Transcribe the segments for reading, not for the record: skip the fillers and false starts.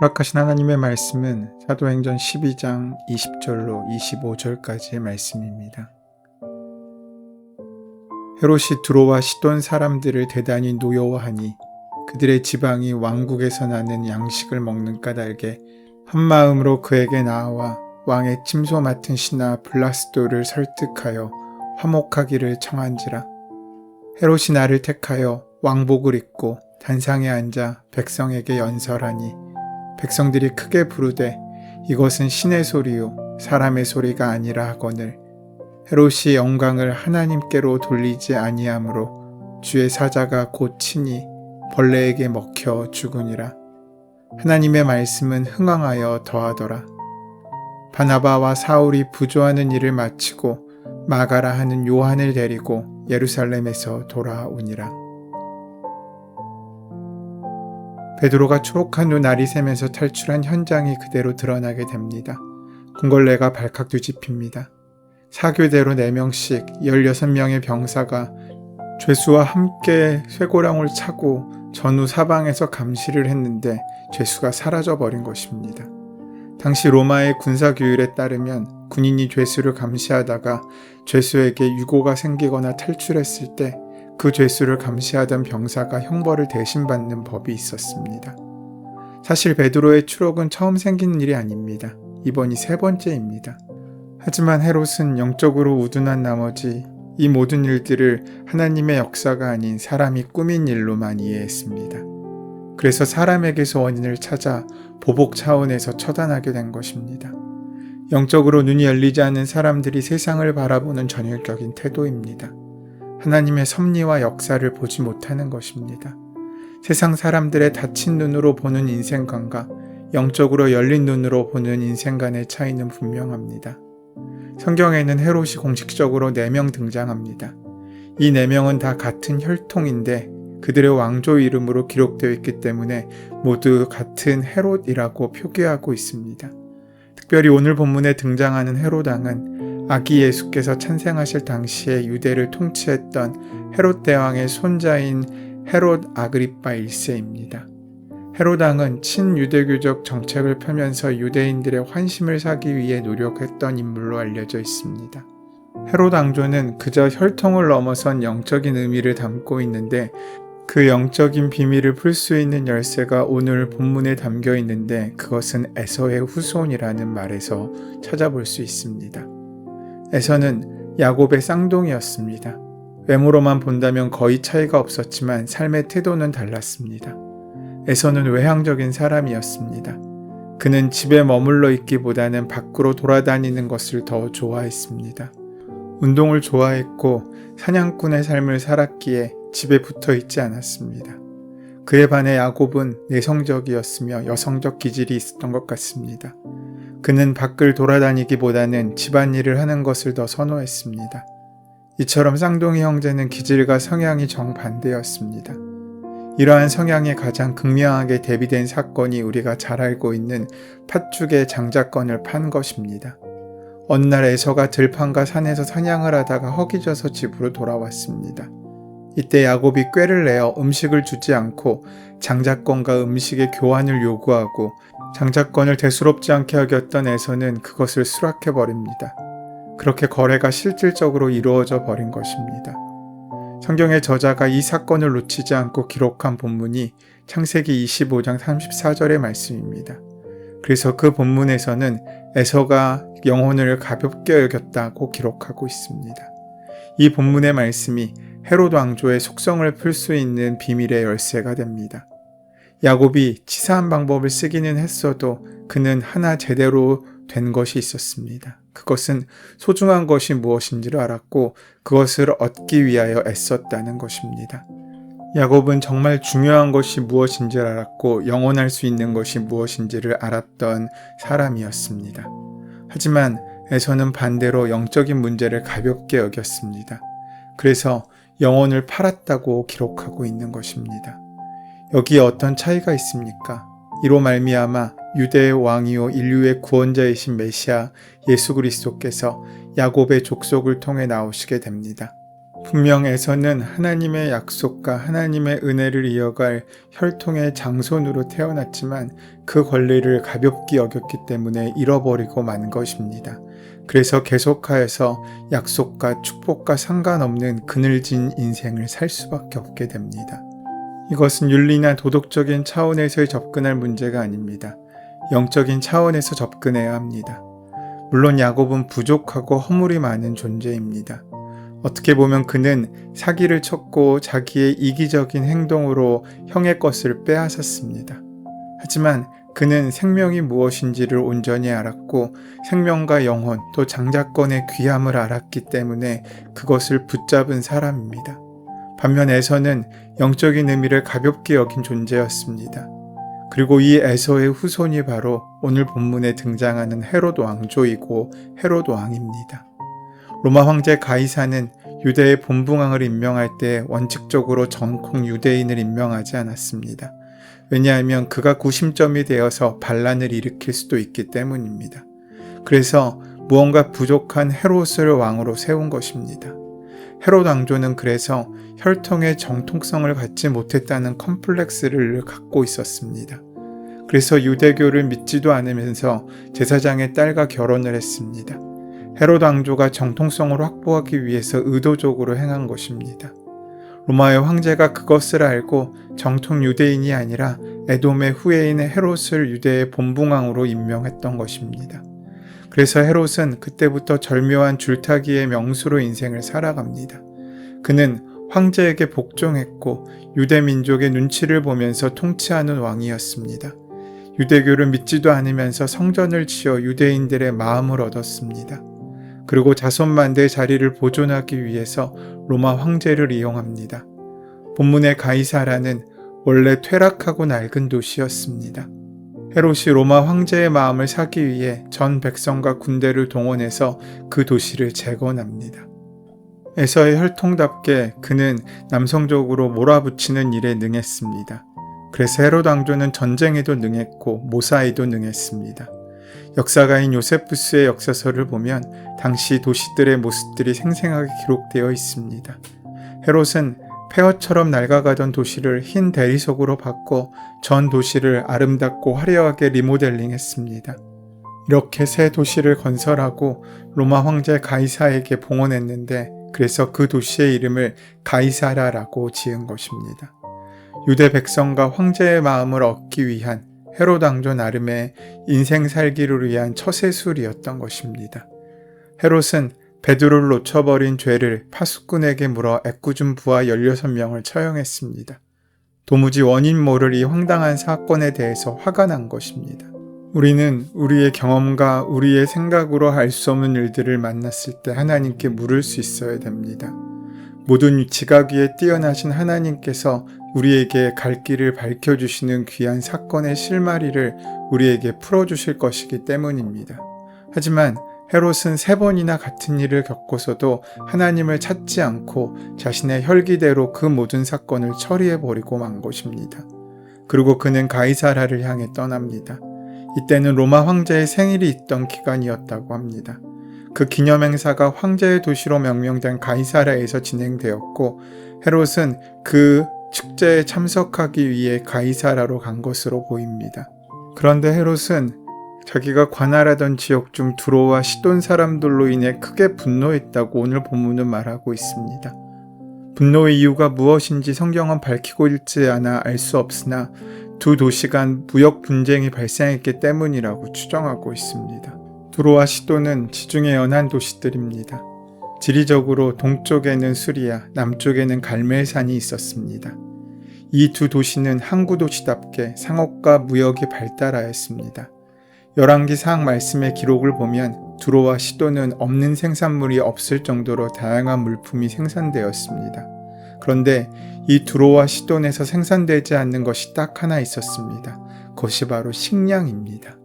허락하신 하나님의 말씀은 사도행전 12장 20절로 25절까지의 말씀입니다. 헤롯이 두로와 시돈 사람들을 대단히 노여워하니 그들의 지방이 왕국에서 나는 양식을 먹는 까닭에 한마음으로 그에게 나아와 왕의 침소 맡은 신하 블라스도를 설득하여 화목하기를 청한지라. 헤롯이 나를 택하여 왕복을 입고 단상에 앉아 백성에게 연설하니 백성들이 크게 부르되 이것은 신의 소리요 사람의 소리가 아니라 하거늘 헤롯이 영광을 하나님께로 돌리지 아니하므로 주의 사자가 곧 친히 벌레에게 먹혀 죽으니라. 하나님의 말씀은 흥왕하여 더하더라. 바나바와 사울이 부조하는 일을 마치고 마가라 하는 요한을 데리고 예루살렘에서 돌아오니라. 베드로가 초록한 눈 아리새면서 탈출한 현장이 그대로 드러나게 됩니다. 궁궐내가 발칵 뒤집힙니다. 사교대로 4명씩 16명의 병사가 죄수와 함께 쇠고랑을 차고 전후 사방에서 감시를 했는데 죄수가 사라져버린 것입니다. 당시 로마의 군사규율에 따르면 군인이 죄수를 감시하다가 죄수에게 유고가 생기거나 탈출했을 때 그 죄수를 감시하던 병사가 형벌을 대신 받는 법이 있었습니다. 사실 베드로의 추록은 처음 생긴 일이 아닙니다. 이번이 3번째입니다. 하지만 헤롯은 영적으로 우둔한 나머지 이 모든 일들을 하나님의 역사가 아닌 사람이 꾸민 일로만 이해했습니다. 그래서 사람에게서 원인을 찾아 보복 차원에서 처단하게 된 것입니다. 영적으로 눈이 열리지 않는 사람들이 세상을 바라보는 전형적인 태도입니다. 하나님의 섭리와 역사를 보지 못하는 것입니다. 세상 사람들의 닫힌 눈으로 보는 인생관과 영적으로 열린 눈으로 보는 인생 간의 차이는 분명합니다. 성경에는 헤롯이 공식적으로 4명 등장합니다. 이 4명은 다 같은 혈통인데 그들의 왕조 이름으로 기록되어 있기 때문에 모두 같은 헤롯이라고 표기하고 있습니다. 특별히 오늘 본문에 등장하는 헤롯 왕은 아기 예수께서 찬생하실 당시에 유대를 통치했던 헤롯 대왕의 손자인 헤롯 아그리파 1세입니다. 헤롯 왕은 친유대교적 정책을 펴면서 유대인들의 환심을 사기 위해 노력했던 인물로 알려져 있습니다. 헤롯 왕조는 그저 혈통을 넘어선 영적인 의미를 담고 있는데 그 영적인 비밀을 풀 수 있는 열쇠가 오늘 본문에 담겨 있는데 그것은 에서의 후손이라는 말에서 찾아볼 수 있습니다. 에서는 야곱의 쌍둥이였습니다. 외모로만 본다면 거의 차이가 없었지만 삶의 태도는 달랐습니다. 에서는 외향적인 사람이었습니다. 그는 집에 머물러 있기보다는 밖으로 돌아다니는 것을 더 좋아했습니다. 운동을 좋아했고 사냥꾼의 삶을 살았기에 집에 붙어 있지 않았습니다. 그에 반해 야곱은 내성적이었으며 여성적 기질이 있었던 것 같습니다. 그는 밖을 돌아다니기보다는 집안일을 하는 것을 더 선호했습니다. 이처럼 쌍둥이 형제는 기질과 성향이 정반대였습니다. 이러한 성향이 가장 극명하게 대비된 사건이 우리가 잘 알고 있는 팥죽의 장자권을 판 것입니다. 어느 날 에서가 들판과 산에서 사냥을 하다가 허기져서 집으로 돌아왔습니다. 이때 야곱이 꾀를 내어 음식을 주지 않고 장자권과 음식의 교환을 요구하고 장자권을 대수롭지 않게 여겼던 에서는 그것을 수락해버립니다. 그렇게 거래가 실질적으로 이루어져 버린 것입니다. 성경의 저자가 이 사건을 놓치지 않고 기록한 본문이 창세기 25장 34절의 말씀입니다. 그래서 그 본문에서는 에서가 영혼을 가볍게 여겼다고 기록하고 있습니다. 이 본문의 말씀이 헤롯 왕조의 속성을 풀 수 있는 비밀의 열쇠가 됩니다. 야곱이 치사한 방법을 쓰기는 했어도 그는 하나 제대로 된 것이 있었습니다. 그것은 소중한 것이 무엇인지를 알았고 그것을 얻기 위하여 애썼다는 것입니다. 야곱은 정말 중요한 것이 무엇인지를 알았고 영원할 수 있는 것이 무엇인지를 알았던 사람이었습니다. 하지만 에서는 반대로 영적인 문제를 가볍게 여겼습니다. 그래서 영혼을 팔았다고 기록하고 있는 것입니다. 여기에 어떤 차이가 있습니까? 이로 말미암아 유대의 왕이요 인류의 구원자이신 메시아 예수 그리스도께서 야곱의 족속을 통해 나오시게 됩니다. 분명 에서는 하나님의 약속과 하나님의 은혜를 이어갈 혈통의 장손으로 태어났지만 그 권리를 가볍게 여겼기 때문에 잃어버리고 만 것입니다. 그래서 계속하여서 약속과 축복과 상관없는 그늘진 인생을 살 수밖에 없게 됩니다. 이것은 윤리나 도덕적인 차원에서의 접근할 문제가 아닙니다. 영적인 차원에서 접근해야 합니다. 물론 야곱은 부족하고 허물이 많은 존재입니다. 어떻게 보면 그는 사기를 쳤고 자기의 이기적인 행동으로 형의 것을 빼앗았습니다. 하지만 그는 생명이 무엇인지를 온전히 알았고 생명과 영혼 또 장자권의 귀함을 알았기 때문에 그것을 붙잡은 사람입니다. 반면 에서는 영적인 의미를 가볍게 여긴 존재였습니다. 그리고 이 에서의 후손이 바로 오늘 본문에 등장하는 헤롯 왕조이고 헤롯 왕입니다. 로마 황제 가이사는 유대의 본붕왕을 임명할 때 원칙적으로 전통 유대인을 임명하지 않았습니다. 왜냐하면 그가 구심점이 되어서 반란을 일으킬 수도 있기 때문입니다. 그래서 무언가 부족한 헤롯을 왕으로 세운 것입니다. 헤롯 왕조는 그래서 혈통의 정통성을 갖지 못했다는 컴플렉스를 갖고 있었습니다. 그래서 유대교를 믿지도 않으면서 제사장의 딸과 결혼을 했습니다. 헤롯 왕조가 정통성을 확보하기 위해서 의도적으로 행한 것입니다. 로마의 황제가 그것을 알고 정통 유대인이 아니라 에돔의 후예인 헤롯을 유대의 본붕왕으로 임명했던 것입니다. 그래서 헤롯은 그때부터 절묘한 줄타기의 명수로 인생을 살아갑니다. 그는 황제에게 복종했고 유대 민족의 눈치를 보면서 통치하는 왕이었습니다. 유대교를 믿지도 않으면서 성전을 지어 유대인들의 마음을 얻었습니다. 그리고 자손만대의 자리를 보존하기 위해서 로마 황제를 이용합니다. 본문의 가이사라는 원래 퇴락하고 낡은 도시였습니다. 헤롯이 로마 황제의 마음을 사기 위해 전 백성과 군대를 동원해서 그 도시를 재건합니다. 에서의 혈통답게 그는 남성적으로 몰아붙이는 일에 능했습니다. 그래서 헤롯 왕조는 전쟁에도 능했고 모사에도 능했습니다. 역사가인 요세푸스의 역사서를 보면 당시 도시들의 모습들이 생생하게 기록되어 있습니다. 헤롯은 폐허처럼 낡아가던 도시를 흰 대리석으로 바꿔 전 도시를 아름답고 화려하게 리모델링했습니다. 이렇게 새 도시를 건설하고 로마 황제 가이사에게 봉헌했는데 그래서 그 도시의 이름을 가이사라라고 지은 것입니다. 유대 백성과 황제의 마음을 얻기 위한 헤롯 왕조 나름의 인생 살기를 위한 처세술이었던 것입니다. 헤롯은 베드로를 놓쳐버린 죄를 파수꾼에게 물어 애꿎은 부하 16명을 처형했습니다. 도무지 원인 모를 이 황당한 사건에 대해서 화가 난 것입니다. 우리는 우리의 경험과 우리의 생각으로 알 수 없는 일들을 만났을 때 하나님께 물을 수 있어야 됩니다. 모든 지각 위에 뛰어나신 하나님께서 우리에게 갈 길을 밝혀주시는 귀한 사건의 실마리를 우리에게 풀어주실 것이기 때문입니다. 하지만 헤롯은 3번이나 같은 일을 겪고서도 하나님을 찾지 않고 자신의 혈기대로 그 모든 사건을 처리해버리고 만 것입니다. 그리고 그는 가이사라를 향해 떠납니다. 이때는 로마 황제의 생일이 있던 기간이었다고 합니다. 그 기념행사가 황제의 도시로 명명된 가이사라에서 진행되었고 헤롯은 그 축제에 참석하기 위해 가이사라로 간 것으로 보입니다. 그런데 헤롯은 자기가 관할하던 지역 중 두로와 시돈 사람들로 인해 크게 분노했다고 오늘 본문은 말하고 있습니다. 분노의 이유가 무엇인지 성경은 밝히고 있지 않아 알 수 없으나 두 도시 간 무역 분쟁이 발생했기 때문이라고 추정하고 있습니다. 두로와 시돈은 지중해 연안 도시들입니다. 지리적으로 동쪽에는 수리아, 남쪽에는 갈멜산이 있었습니다. 이 두 도시는 항구 도시답게 상업과 무역이 발달하였습니다. 열왕기상 말씀의 기록을 보면 두로와 시돈은 없는 생산물이 없을 정도로 다양한 물품이 생산되었습니다. 그런데 이 두로와 시돈에서 생산되지 않는 것이 딱 하나 있었습니다. 그것이 바로 식량입니다.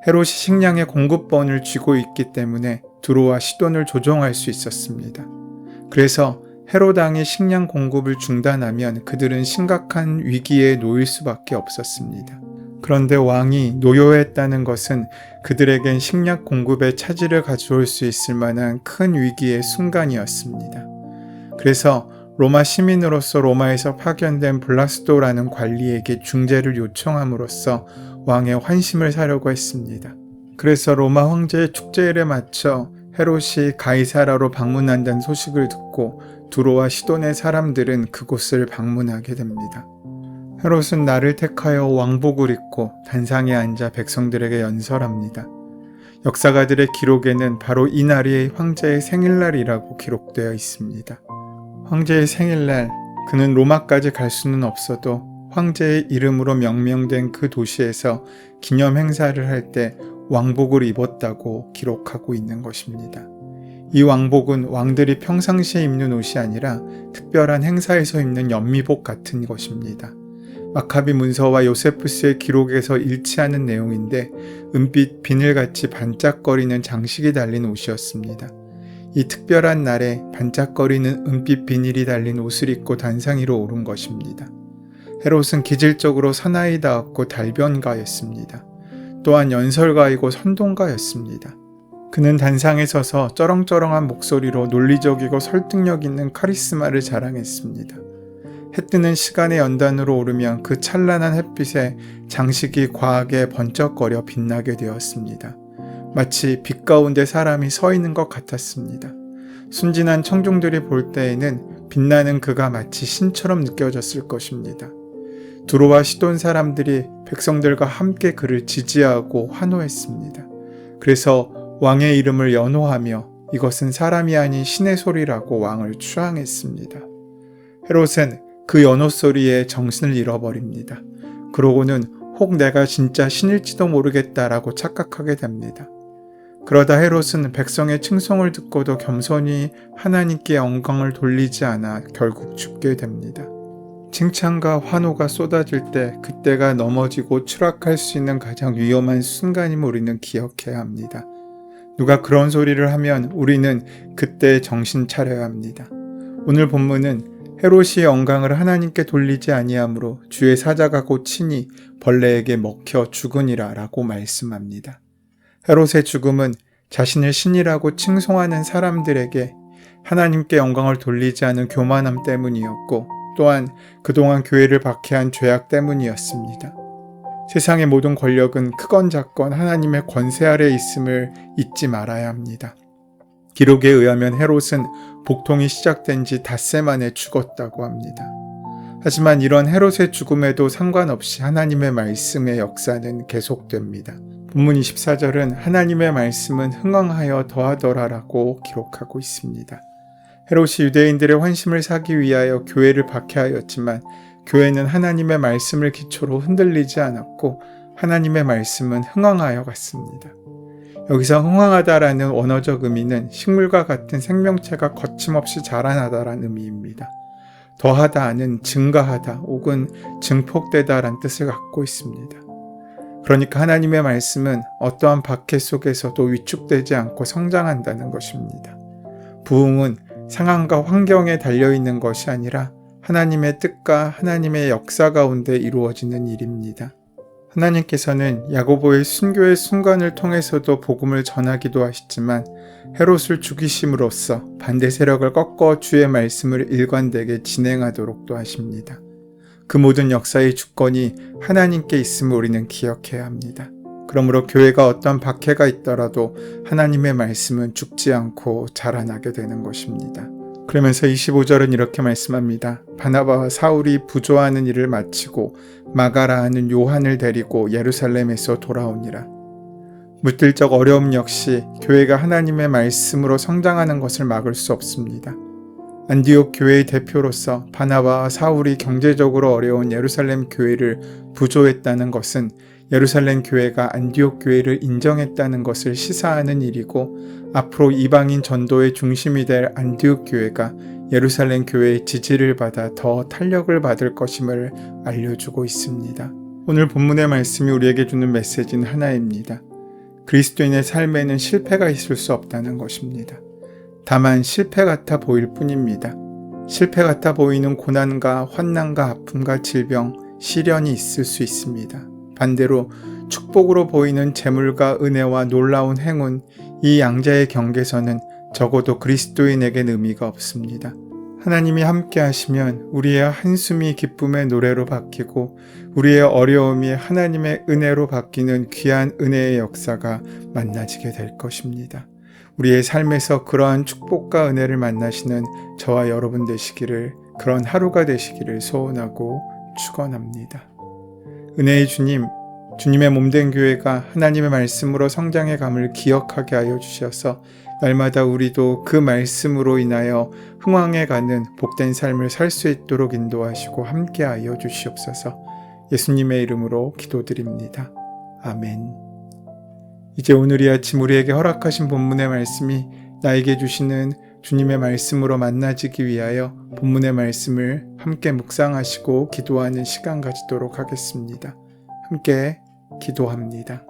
헤롯이 식량의 공급권을 쥐고 있기 때문에 두로와 시돈을 조종할 수 있었습니다. 그래서 헤롯 왕이 식량 공급을 중단하면 그들은 심각한 위기에 놓일 수밖에 없었습니다. 그런데 왕이 노여했다는 것은 그들에겐 식량 공급에 차질을 가져올 수 있을 만한 큰 위기의 순간이었습니다. 그래서 로마 시민으로서 로마에서 파견된 블라스도라는 관리에게 중재를 요청함으로써 왕의 환심을 사려고 했습니다. 그래서 로마 황제의 축제일에 맞춰 헤롯이 가이사라로 방문한다는 소식을 듣고 두로와 시돈의 사람들은 그곳을 방문하게 됩니다. 헤롯은 날을 택하여 왕복을 입고 단상에 앉아 백성들에게 연설합니다. 역사가들의 기록에는 바로 이 날이 황제의 생일날이라고 기록되어 있습니다. 황제의 생일날, 그는 로마까지 갈 수는 없어도 황제의 이름으로 명명된 그 도시에서 기념 행사를 할 때 왕복을 입었다고 기록하고 있는 것입니다. 이 왕복은 왕들이 평상시에 입는 옷이 아니라 특별한 행사에서 입는 연미복 같은 것입니다. 마카비 문서와 요세푸스의 기록에서 일치하는 내용인데 은빛 비늘같이 반짝거리는 장식이 달린 옷이었습니다. 이 특별한 날에 반짝거리는 은빛 비닐이 달린 옷을 입고 단상 위로 오른 것입니다. 헤롯은 기질적으로 사나이다웠고 달변가였습니다. 또한 연설가이고 선동가였습니다. 그는 단상에 서서 쩌렁쩌렁한 목소리로 논리적이고 설득력 있는 카리스마를 자랑했습니다. 해 뜨는 시간의 연단으로 오르면 그 찬란한 햇빛에 장식이 과하게 번쩍거려 빛나게 되었습니다. 마치 빛 가운데 사람이 서 있는 것 같았습니다. 순진한 청중들이 볼 때에는 빛나는 그가 마치 신처럼 느껴졌을 것입니다. 두로와 시돈 사람들이 백성들과 함께 그를 지지하고 환호했습니다. 그래서 왕의 이름을 연호하며 이것은 사람이 아닌 신의 소리라고 왕을 추앙했습니다. 헤롯은 그 연호 소리에 정신을 잃어버립니다. 그러고는 혹 내가 진짜 신일지도 모르겠다라고 착각하게 됩니다. 그러다 헤롯은 백성의 칭송을 듣고도 겸손히 하나님께 영광을 돌리지 않아 결국 죽게 됩니다. 칭찬과 환호가 쏟아질 때 그때가 넘어지고 추락할 수 있는 가장 위험한 순간임을 우리는 기억해야 합니다. 누가 그런 소리를 하면 우리는 그때 정신 차려야 합니다. 오늘 본문은 헤롯이 영광을 하나님께 돌리지 아니하므로 주의 사자가 곧 친히 벌레에게 먹혀 죽으니라 라고 말씀합니다. 헤롯의 죽음은 자신을 신이라고 칭송하는 사람들에게 하나님께 영광을 돌리지 않은 교만함 때문이었고 또한 그동안 교회를 박해한 죄악 때문이었습니다. 세상의 모든 권력은 크건 작건 하나님의 권세 아래 있음을 잊지 말아야 합니다. 기록에 의하면 헤롯은 복통이 시작된 지 닷새 만에 죽었다고 합니다. 하지만 이런 헤롯의 죽음에도 상관없이 하나님의 말씀의 역사는 계속됩니다. 본문 24절은 하나님의 말씀은 흥왕하여 더하더라라고 기록하고 있습니다. 헤롯이 유대인들의 환심을 사기 위하여 교회를 박해하였지만 교회는 하나님의 말씀을 기초로 흔들리지 않았고 하나님의 말씀은 흥왕하여 갔습니다. 여기서 흥왕하다라는 원어적 의미는 식물과 같은 생명체가 거침없이 자라나다라는 의미입니다. 더하다는 증가하다 혹은 증폭되다라는 뜻을 갖고 있습니다. 그러니까 하나님의 말씀은 어떠한 박해 속에서도 위축되지 않고 성장한다는 것입니다. 부흥은 상황과 환경에 달려있는 것이 아니라 하나님의 뜻과 하나님의 역사 가운데 이루어지는 일입니다. 하나님께서는 야고보의 순교의 순간을 통해서도 복음을 전하기도 하시지만 헤롯을 죽이심으로써 반대 세력을 꺾어 주의 말씀을 일관되게 진행하도록도 하십니다. 그 모든 역사의 주권이 하나님께 있음을 우리는 기억해야 합니다. 그러므로 교회가 어떤 박해가 있더라도 하나님의 말씀은 죽지 않고 자라나게 되는 것입니다. 그러면서 25절은 이렇게 말씀합니다. 바나바와 사울이 부조하는 일을 마치고 마가라 하는 요한을 데리고 예루살렘에서 돌아오니라. 물질적 어려움 역시 교회가 하나님의 말씀으로 성장하는 것을 막을 수 없습니다. 안디옥 교회의 대표로서 바나바와 사울이 경제적으로 어려운 예루살렘 교회를 부조했다는 것은 예루살렘 교회가 안디옥 교회를 인정했다는 것을 시사하는 일이고 앞으로 이방인 전도의 중심이 될 안디옥 교회가 예루살렘 교회의 지지를 받아 더 탄력을 받을 것임을 알려주고 있습니다. 오늘 본문의 말씀이 우리에게 주는 메시지는 하나입니다. 그리스도인의 삶에는 실패가 있을 수 없다는 것입니다. 다만 실패 같아 보일 뿐입니다. 실패 같아 보이는 고난과 환난과 아픔과 질병, 시련이 있을 수 있습니다. 반대로 축복으로 보이는 재물과 은혜와 놀라운 행운, 이 양자의 경계선은 적어도 그리스도인에겐 의미가 없습니다. 하나님이 함께 하시면 우리의 한숨이 기쁨의 노래로 바뀌고 우리의 어려움이 하나님의 은혜로 바뀌는 귀한 은혜의 역사가 만나지게 될 것입니다. 우리의 삶에서 그러한 축복과 은혜를 만나시는 저와 여러분 되시기를, 그런 하루가 되시기를 소원하고 축원합니다. 은혜의 주님, 주님의 몸된 교회가 하나님의 말씀으로 성장의 감을 기억하게 하여 주셔서 날마다 우리도 그 말씀으로 인하여 흥왕해 가는 복된 삶을 살 수 있도록 인도하시고 함께하여 주시옵소서. 예수님의 이름으로 기도드립니다. 아멘. 이제 오늘 이 아침 우리에게 허락하신 본문의 말씀이 나에게 주시는 주님의 말씀으로 만나지기 위하여 본문의 말씀을 함께 묵상하시고 기도하는 시간 가지도록 하겠습니다. 함께 기도합니다.